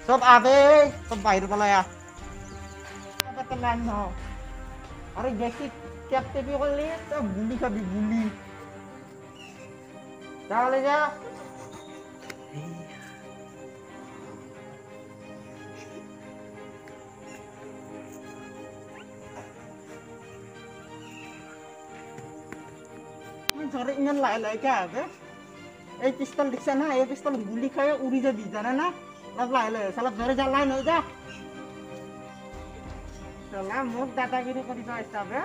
চব আবে সব বাইরে পেলাই পেলাই ন আরে বেশি ক্যাপ টেপি করলে তো গুলি খাবি গুলি তাহলে যা ধরে ইমান লাই লাই কে আবে এই পিস্তল দিছে না এই পিস্তল গুলি খায় উড়ি যাবি জানা না সব লাই লাই সব ধরে যা লাই নই যা চলা মুখ দাদাগিরি করি যাই যাবে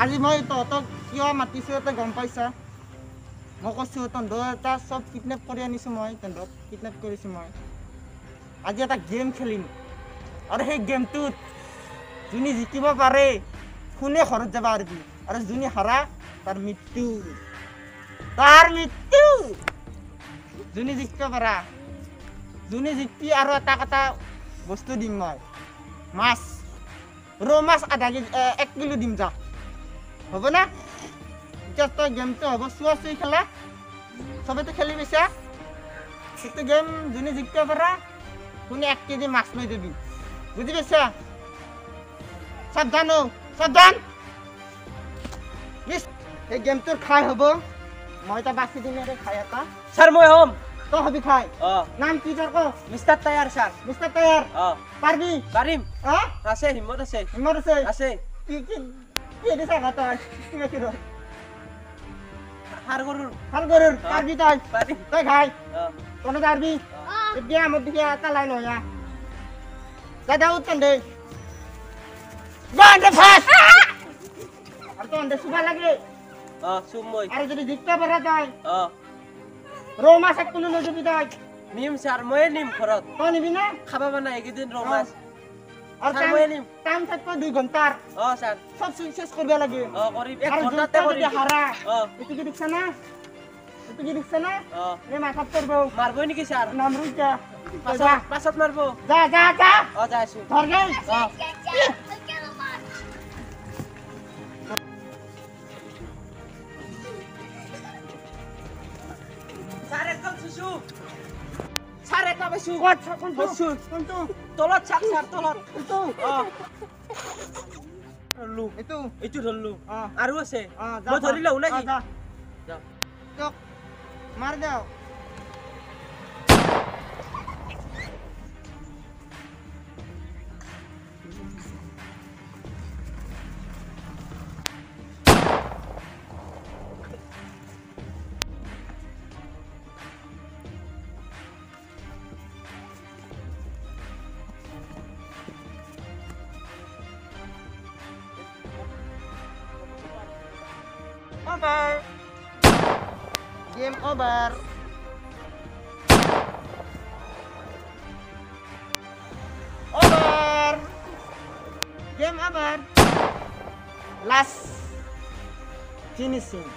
আজি মই তহঁতক কিয় মাতিছো তই গম পাইছা মই কৈছো তহঁতৰ এটা চব কিডনেপ কৰি আনিছো মই তহঁতক কিডনেপ কৰিছো মই আজি এটা গেম খেলিম আৰু সেই গেমটোত যোনে জিকিব পাৰে শুনে ঘৰত যাব পাৰিবি আৰু যোনে হাৰা তাৰ মৃত্যু যোনে জিকিব পাৰা যোনে জিকি আৰু এটা বস্তু দিম মই মাছ ৰৌ মাছ আধা কেজি 1 কিলো দিম যা হ'ব না এতিয়া তই গেমটো হ'ব চুৱা চুই খেলা সবেতো খেলি পাইছা সেইটো গেম যোনে জিকিব পাৰা শুনে 1 কেজি মাছ লৈ যাবি বুজি পাইছা সাবধান সাবধান এই গেমটোৰ খাই হ'ব মই এটা বাছি দিম আৰু খাই এটা স্যাৰ মই হম তই হবি খাই নাম কি তোৰ ক mister tyre sir mister tyre পাৰবি পাৰিম হ্যাঁ আছে হিম্মত আছে আছে কি দিছা তই কি ৰ হার গরুর পারবি তই পারিম তই খাই কোনো পারবি এতিয়া আমার দিকে এটা লাইন হইয়া দাদা উঠন দে বান্দে ফাস আর তো আন্ডে সুবা লাগে সুম মই আর যদি জিততে পারা যায় রৌ মাছ 1 কিলো লৈ যাবি তই নিম স্যার মই নিম ঘরত তই নিবি না খাবা বানা একদিন রৌ মাছ আর স্যার মই নিম টাইম থাকবে 2 ঘন্টার স্যার সব শেষ করবে লাগে করি 1 ঘন্টাতে করি হারা এত কি দেখছ না এ মাথাত করবো মারবই নাকি স্যার নাম রুইটা পাছত মারবো যা যাইছো ধর গেল স্যার একদম শিশু স্যার এটা বেশু কোনটো তলত চাক স্যার তলত এইটো ধরলু এইটো এইটো ধরলু অ আৰু আছে যা মই ধৰি লও নাকি যা যা চক মার দাও over game over game over last finishing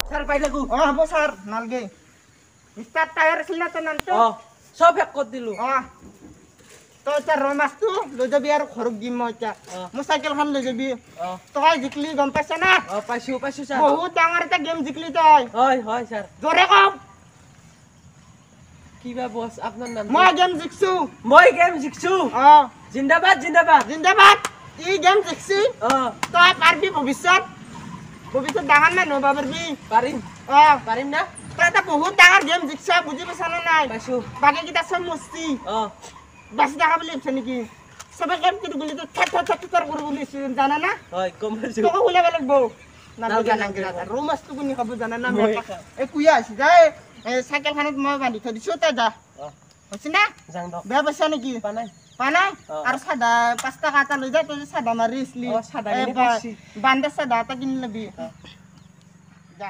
sir পাই লাগু হব স্যার নালগে মিস্টার টায়ার ছিল না তো নাম তো সব এক কর দিলু তো এটা ৰৌ মাছটো লৈ যাবি আৰু ঘৰত দিম মই এতিয়া মোৰ চাইকেলখন লৈ যাবি তই জিকলি গম পাইছা না পাইছো স্যাৰ বহুত ডাঙৰ এটা গেম জিকলি তই হয় স্যাৰ জোৰে কম কিবা বস আপনার নাম মই গেম জিকছো মই গেম জিকছো জিন্দাবাদ ই গেম জিকছি তই পাৰবি ভৱিষ্যত ডাঙৰ মানুহ হ'ব পাৰবি পাৰিম না তই এটা বহুত ডাঙৰ গেম জিকছা বুজি পাইছা নে নাই পাইছো বাকী কেইটা চব মস্তি বাছি দেখা বুলি ভাবছা নেকি চবে গেম কিন্তু বুলি থাৰ কৰো বুলি জানা না গম পাইছো তোকে ওলাব লাগিব ৰৌ মাছটো কোনে খাব জানা না এই কুইয়া আছে যা চাইকেলখনত মই বান্ধি থৈ দিছো তই যা হৈছে না বেয়া পাইছা নেকি পা নাই আৰু চাদা 5 টকা এটা লৈ যা তই চাদা মাৰি আছিলি বান্ধে চাদা এটা কিনি লবি যা